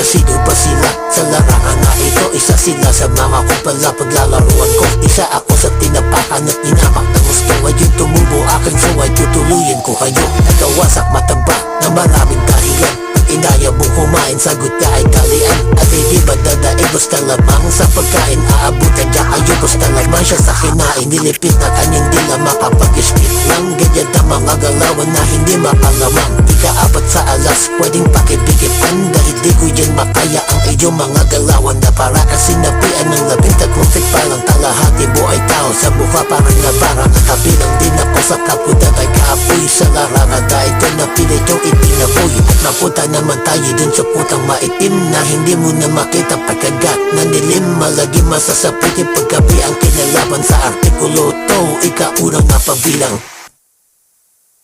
sino ba sila? Sa larangan na ito, isa sila sa mga kupala paglalaruan ko. Isa ako sa tinapakan at inamak ng gusto. Ngayon tumubo aking suway, tutuluyin ko kayo. Nagawasak mataba na maraming dahilan. Inaya mong kumain, sagot ka ay talian. At hindi ba dadaig, basta lamang sa pagkain aabutan niya kayo, basta lamang siya sa kinain. Nilipit na kanyang dila makapag-spit lang. Ganyan ang mga galawan na hindi makalamang. Ikaapat sa alas, pwedeng pakipigitan. Dahil di ko yan makaya ang iyong mga galawan. Na para kasi napian ng 13 feet. Parang kalahati mo ay tao sa mukha, parang nabarang. At kabilang din ako sa kaputan ay kaapoy sa larangan. Dahil ko napilit yung itinapoy. At napunta naman tayo dun sa putang maitim na hindi mo na makita pagkagat na nilim. Malagi masasapitin paggabi ang kinalaban sa artikulo to. Ikaunang napabilang.